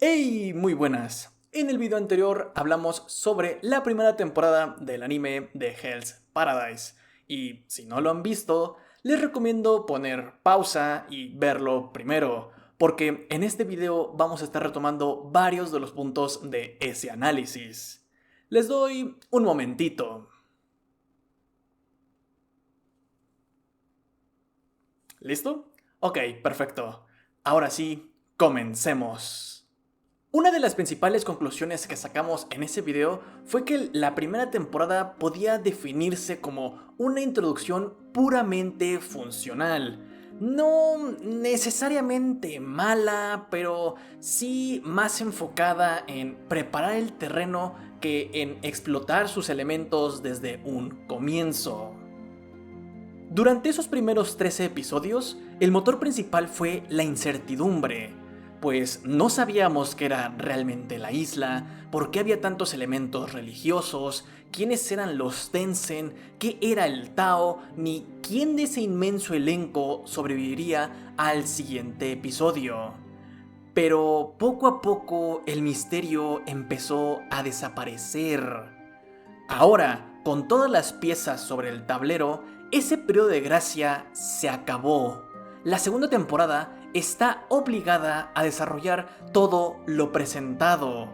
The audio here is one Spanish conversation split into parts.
¡Hey! Muy buenas. En el video anterior hablamos sobre la primera temporada del anime de Hell's Paradise. Y si no lo han visto, les recomiendo poner pausa y verlo primero, porque en este video vamos a estar retomando varios de los puntos de ese análisis. Les doy un momentito. ¿Listo? Ok, perfecto. Ahora sí, comencemos. Una de las principales conclusiones que sacamos en ese video fue que la primera temporada podía definirse como una introducción puramente funcional. No necesariamente mala, pero sí más enfocada en preparar el terreno que en explotar sus elementos desde un comienzo. Durante esos primeros 13 episodios, el motor principal fue la incertidumbre, pues no sabíamos qué era realmente la isla, por qué había tantos elementos religiosos, quiénes eran los Tensen, qué era el Tao, ni quién de ese inmenso elenco sobreviviría al siguiente episodio. Pero poco a poco el misterio empezó a desaparecer. Ahora, con todas las piezas sobre el tablero, ese periodo de gracia se acabó. La segunda temporada está obligada a desarrollar todo lo presentado.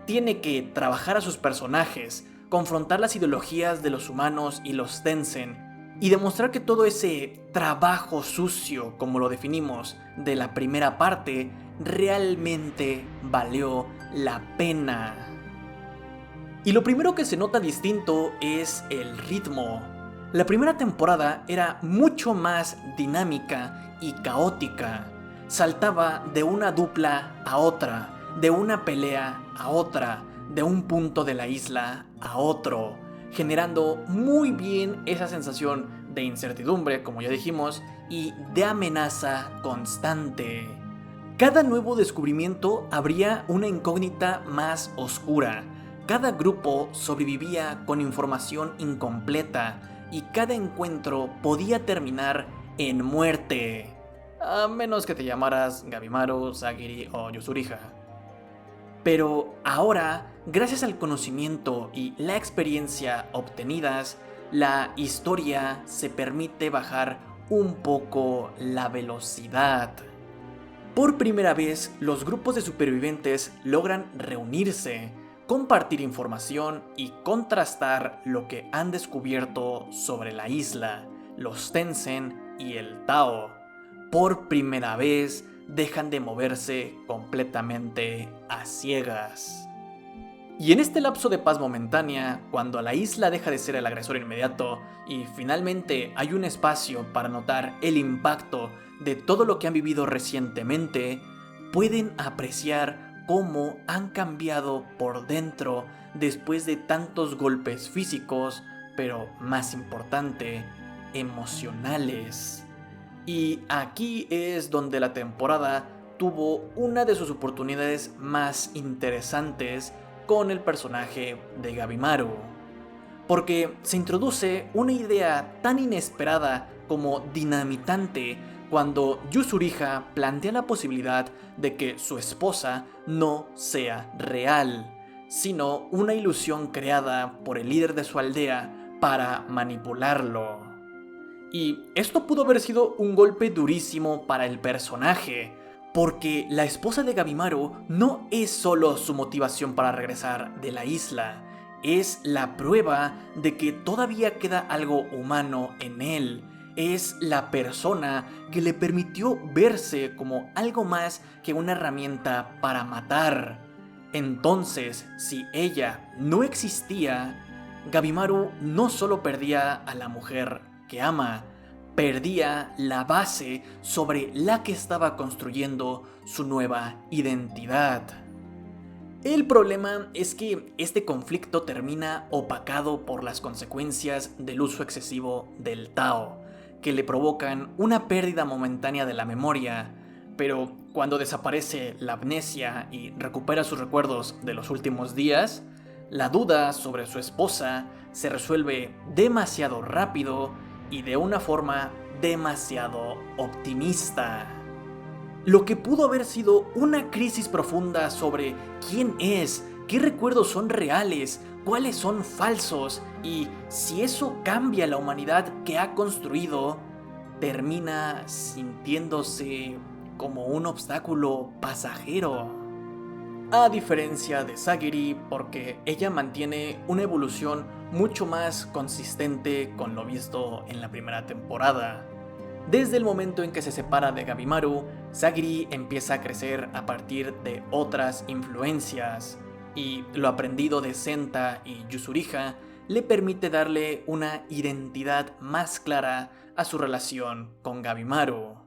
Tiene que trabajar a sus personajes, confrontar las ideologías de los humanos y los Tensen, y demostrar que todo ese trabajo sucio, como lo definimos, de la primera parte, realmente valió la pena. Y lo primero que se nota distinto es el ritmo. La primera temporada era mucho más dinámica y caótica. Saltaba de una dupla a otra, de una pelea a otra, de un punto de la isla a otro, generando muy bien esa sensación de incertidumbre, como ya dijimos, y de amenaza constante. Cada nuevo descubrimiento abría una incógnita más oscura. Cada grupo sobrevivía con información incompleta y cada encuentro podía terminar en muerte. A menos que te llamaras Gabimaru, Sagiri o Yusuriha. Pero ahora, gracias al conocimiento y la experiencia obtenidas, la historia se permite bajar un poco la velocidad. Por primera vez, los grupos de supervivientes logran reunirse, compartir información y contrastar lo que han descubierto sobre la isla, los Tensen y el Tao. Por primera vez, dejan de moverse completamente a ciegas. Y en este lapso de paz momentánea, cuando la isla deja de ser el agresor inmediato y finalmente hay un espacio para notar el impacto de todo lo que han vivido recientemente, pueden apreciar cómo han cambiado por dentro después de tantos golpes físicos, pero más importante, emocionales. Y aquí es donde la temporada tuvo una de sus oportunidades más interesantes con el personaje de Gabimaru, porque se introduce una idea tan inesperada como dinamitante cuando Yusuriha plantea la posibilidad de que su esposa no sea real, sino una ilusión creada por el líder de su aldea para manipularlo. Y esto pudo haber sido un golpe durísimo para el personaje, porque la esposa de Gabimaru no es solo su motivación para regresar de la isla, es la prueba de que todavía queda algo humano en él. Es la persona que le permitió verse como algo más que una herramienta para matar. Entonces, si ella no existía, Gabimaru no solo perdía a la mujer que ama, perdía la base sobre la que estaba construyendo su nueva identidad. El problema es que este conflicto termina opacado por las consecuencias del uso excesivo del Tao, que le provocan una pérdida momentánea de la memoria, pero cuando desaparece la amnesia y recupera sus recuerdos de los últimos días, la duda sobre su esposa se resuelve demasiado rápido y de una forma demasiado optimista. lo que pudo haber sido una crisis profunda sobre quién es, qué recuerdos son reales, cuáles son falsos, y si eso cambia la humanidad que ha construido, termina sintiéndose como un obstáculo pasajero. A diferencia de Sagiri, porque ella mantiene una evolución mucho más consistente con lo visto en la primera temporada. Desde el momento en que se separa de Gabimaru, Sagiri empieza a crecer a partir de otras influencias, y lo aprendido de Senta y Yusuriha le permite darle una identidad más clara a su relación con Gabimaru.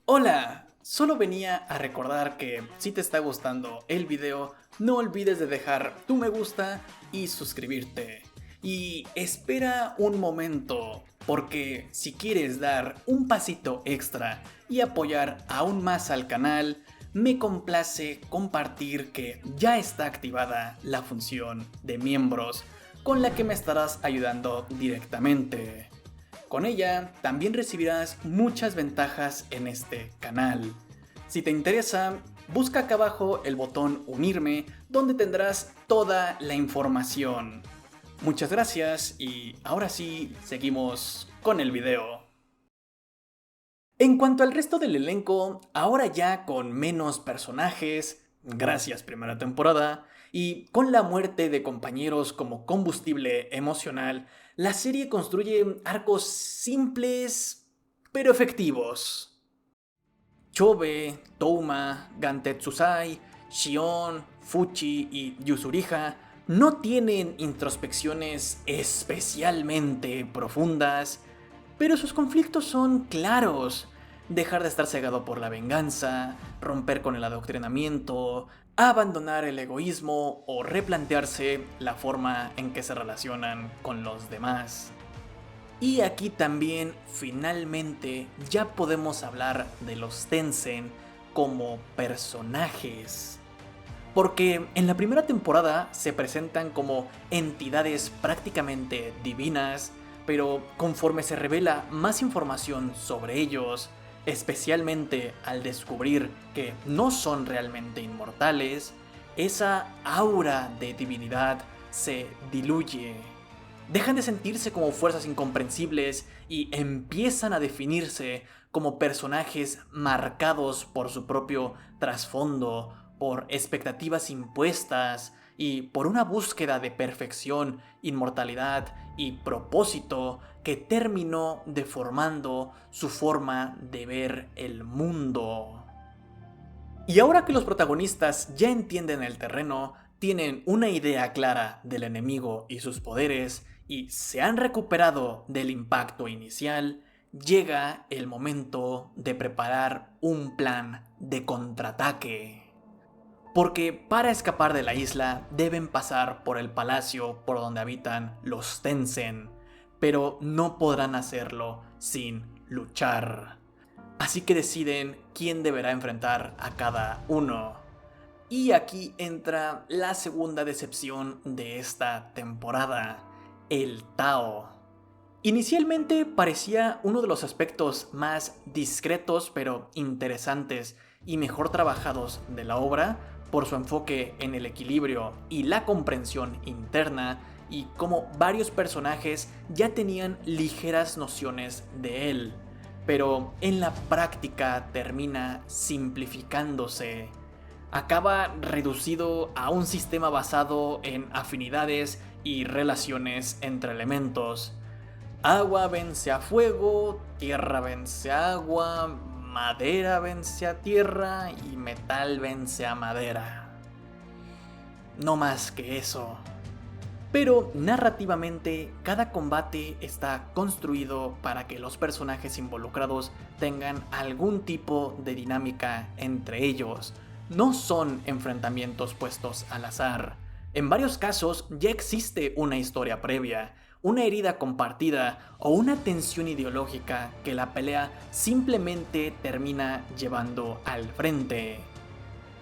Hola, solo venía a recordar que si te está gustando el video, no olvides de dejar tu me gusta y suscribirte. Y espera un momento, porque si quieres dar un pasito extra y apoyar aún más al canal, me complace compartir que ya está activada la función de miembros, con la que me estarás ayudando directamente. Con ella también recibirás muchas ventajas en este canal. Si te interesa, busca acá abajo el botón unirme, donde tendrás toda la información. Muchas gracias y ahora sí, seguimos con el video. En cuanto al resto del elenco, ahora ya con menos personajes, gracias primera temporada, y con la muerte de compañeros como combustible emocional, la serie construye arcos simples pero efectivos. Chobe, Touma, Gantetsusai, Shion, Fuchi y Yusuriha no tienen introspecciones especialmente profundas, pero sus conflictos son claros. Dejar de estar cegado por la venganza, romper con el adoctrinamiento, abandonar el egoísmo o replantearse la forma en que se relacionan con los demás. Y aquí también, finalmente, ya podemos hablar de los Tensen como personajes. Porque en la primera temporada se presentan como entidades prácticamente divinas, pero conforme se revela más información sobre ellos, especialmente al descubrir que no son realmente inmortales, esa aura de divinidad se diluye. Dejan de sentirse como fuerzas incomprensibles y empiezan a definirse como personajes marcados por su propio trasfondo, por expectativas impuestas y por una búsqueda de perfección, inmortalidad y propósito que terminó deformando su forma de ver el mundo. Y ahora que los protagonistas ya entienden el terreno, tienen una idea clara del enemigo y sus poderes, y se han recuperado del impacto inicial, llega el momento de preparar un plan de contraataque. Porque para escapar de la isla deben pasar por el palacio por donde habitan los Tensen, pero no podrán hacerlo sin luchar. Así que deciden quién deberá enfrentar a cada uno. Y aquí entra la segunda decepción de esta temporada, el Tao. Inicialmente parecía uno de los aspectos más discretos pero interesantes y mejor trabajados de la obra, por su enfoque en el equilibrio y la comprensión interna, y como varios personajes ya tenían ligeras nociones de él, pero en la práctica termina simplificándose. Acaba reducido a un sistema basado en afinidades y relaciones entre elementos. Agua vence a fuego, tierra vence a agua, madera vence a tierra y metal vence a madera. No más que eso. Pero narrativamente, cada combate está construido para que los personajes involucrados tengan algún tipo de dinámica entre ellos. No son enfrentamientos puestos al azar. En varios casos ya existe una historia previa, una herida compartida o una tensión ideológica que la pelea simplemente termina llevando al frente.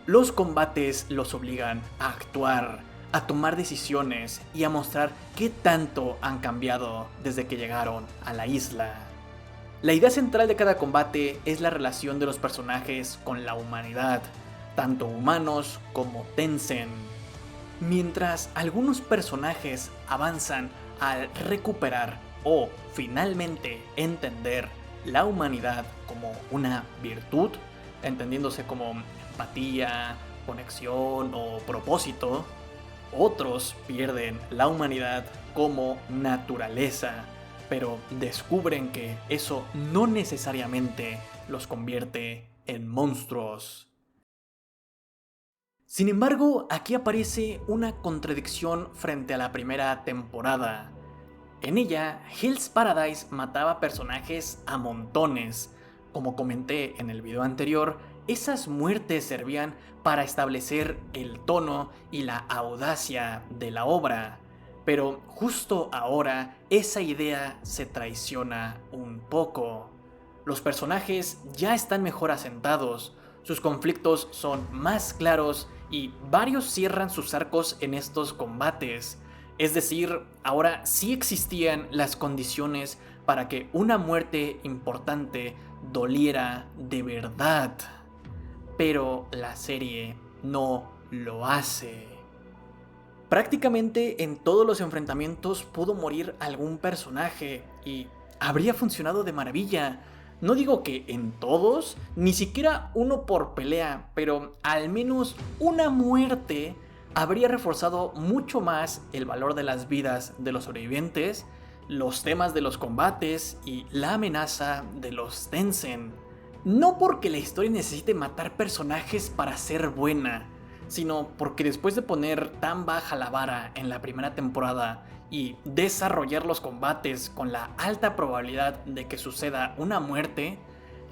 Los combates los obligan a actuar, a tomar decisiones y a mostrar qué tanto han cambiado desde que llegaron a la isla. La idea central de cada combate es la relación de los personajes con la humanidad, tanto humanos como Tencent. Mientras algunos personajes avanzan al recuperar o finalmente entender la humanidad como una virtud, entendiéndose como empatía, conexión o propósito, otros pierden la humanidad como naturaleza, pero descubren que eso no necesariamente los convierte en monstruos. Sin embargo, aquí aparece una contradicción frente a la primera temporada. En ella, Hell's Paradise mataba personajes a montones. Como comenté en el video anterior, esas muertes servían para establecer el tono y la audacia de la obra. Pero justo ahora, esa idea se traiciona un poco. Los personajes ya están mejor asentados, sus conflictos son más claros y varios cierran sus arcos en estos combates. Es decir, ahora sí existían las condiciones para que una muerte importante doliera de verdad. Pero la serie no lo hace. Prácticamente en todos los enfrentamientos pudo morir algún personaje y habría funcionado de maravilla. No digo que en todos, ni siquiera uno por pelea, pero al menos una muerte habría reforzado mucho más el valor de las vidas de los sobrevivientes, los temas de los combates y la amenaza de los Tencent. No porque la historia necesite matar personajes para ser buena, sino porque después de poner tan baja la vara en la primera temporada y desarrollar los combates con la alta probabilidad de que suceda una muerte,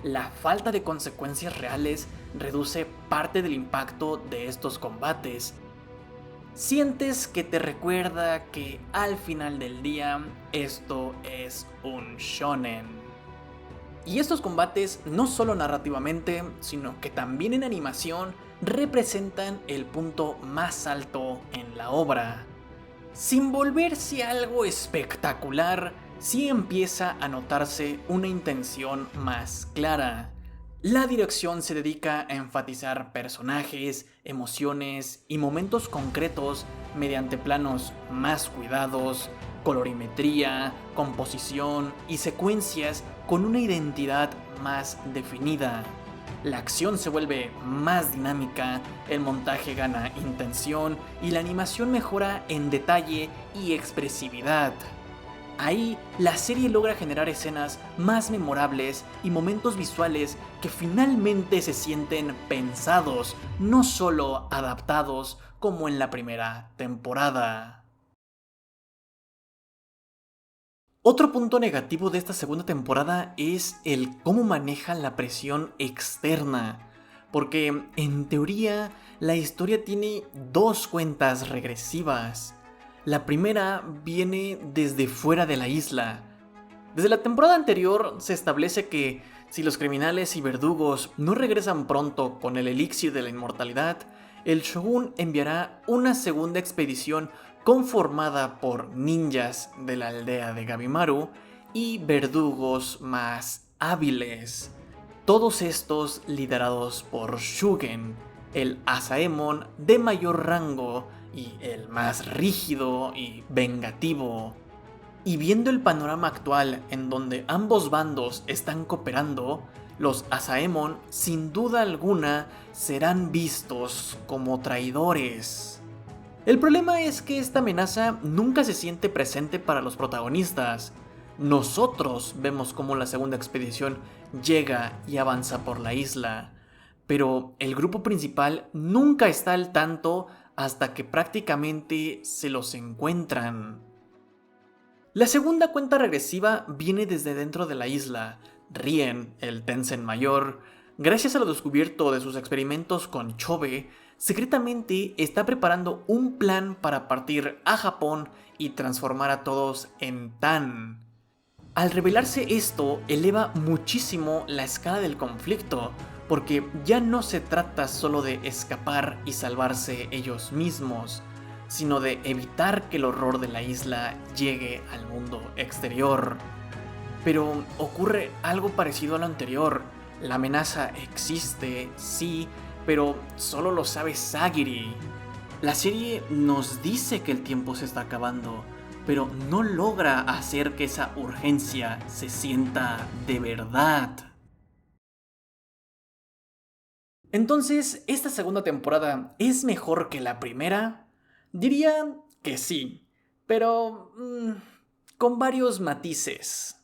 la falta de consecuencias reales reduce parte del impacto de estos combates. Sientes que te recuerda que al final del día esto es un shonen. Y estos combates, no solo narrativamente, sino que también en animación, representan el punto más alto en la obra. Sin volverse algo espectacular, sí empieza a notarse una intención más clara. La dirección se dedica a enfatizar personajes, emociones y momentos concretos mediante planos más cuidados, colorimetría, composición y secuencias con una identidad más definida. La acción se vuelve más dinámica, el montaje gana intención y la animación mejora en detalle y expresividad. Ahí, la serie logra generar escenas más memorables y momentos visuales que finalmente se sienten pensados, no solo adaptados como en la primera temporada. Otro punto negativo de esta segunda temporada es el cómo manejan la presión externa, porque en teoría la historia tiene dos cuentas regresivas. La primera viene desde fuera de la isla. Desde la temporada anterior se establece que si los criminales y verdugos no regresan pronto con el elixir de la inmortalidad, el shogun enviará una segunda expedición conformada por ninjas de la aldea de Gabimaru y verdugos más hábiles. Todos estos liderados por Shugen, el Asaemon de mayor rango y el más rígido y vengativo. Y viendo el panorama actual en donde ambos bandos están cooperando, los Asaemon sin duda alguna serán vistos como traidores. El problema es que esta amenaza nunca se siente presente para los protagonistas. Nosotros vemos cómo la segunda expedición llega y avanza por la isla, pero el grupo principal nunca está al tanto hasta que prácticamente se los encuentran. La segunda cuenta regresiva viene desde dentro de la isla. Rien, el Tencent mayor, gracias a lo descubierto de sus experimentos con Chobe, secretamente está preparando un plan para partir a Japón y transformar a todos en Tan. Al revelarse esto, eleva muchísimo la escala del conflicto, porque ya no se trata solo de escapar y salvarse ellos mismos, sino de evitar que el horror de la isla llegue al mundo exterior. Pero ocurre algo parecido a lo anterior. La amenaza existe, sí, pero solo lo sabe Sagiri. La serie nos dice que el tiempo se está acabando, pero no logra hacer que esa urgencia se sienta de verdad. Entonces, ¿esta segunda temporada es mejor que la primera? Diría que sí, pero con varios matices.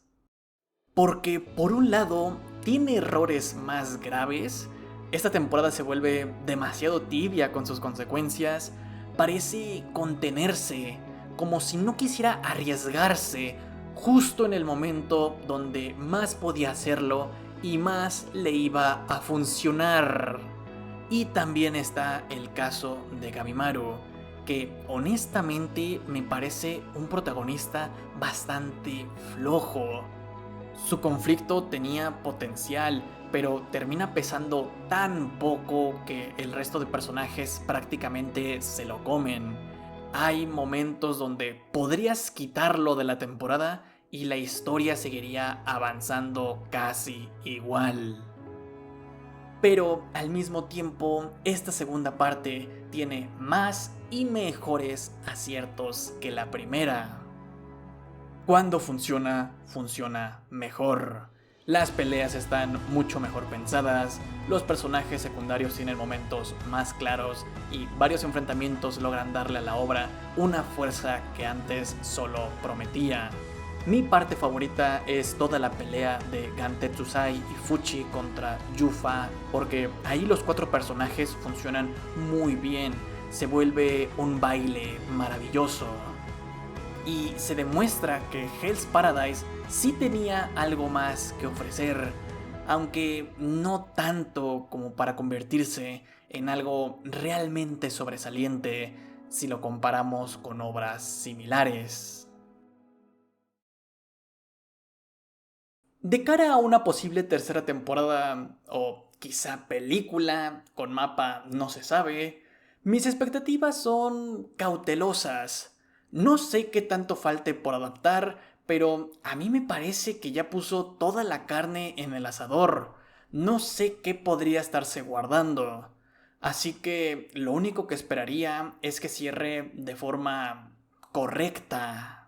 Porque por un lado, tiene errores más graves. Esta temporada se vuelve demasiado tibia con sus consecuencias. Parece contenerse, como si no quisiera arriesgarse justo en el momento donde más podía hacerlo y más le iba a funcionar. Y también está el caso de Gabimaru, que honestamente me parece un protagonista bastante flojo. Su conflicto tenía potencial, pero termina pesando tan poco que el resto de personajes prácticamente se lo comen. Hay momentos donde podrías quitarlo de la temporada y la historia seguiría avanzando casi igual. Pero al mismo tiempo, esta segunda parte tiene más y mejores aciertos que la primera. Cuando funciona, funciona mejor. Las peleas están mucho mejor pensadas, los personajes secundarios tienen momentos más claros y varios enfrentamientos logran darle a la obra una fuerza que antes solo prometía. Mi parte favorita es toda la pelea de Gantetsusai y Fuchi contra Yufa, porque ahí los cuatro personajes funcionan muy bien, se vuelve un baile maravilloso. Y se demuestra que Hell's Paradise sí tenía algo más que ofrecer, aunque no tanto como para convertirse en algo realmente sobresaliente si lo comparamos con obras similares. De cara a una posible tercera temporada, o quizá película, con mapa no se sabe, mis expectativas son cautelosas. No sé qué tanto falte por adaptar, pero a mí me parece que ya puso toda la carne en el asador. No sé qué podría estarse guardando. Así que lo único que esperaría es que cierre de forma correcta.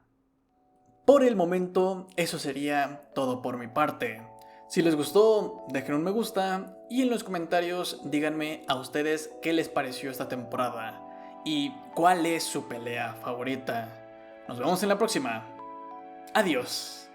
Por el momento, eso sería todo por mi parte. Si les gustó, dejen un me gusta y en los comentarios díganme a ustedes qué les pareció esta temporada y cuál es su pelea favorita. Nos vemos en la próxima. Adiós.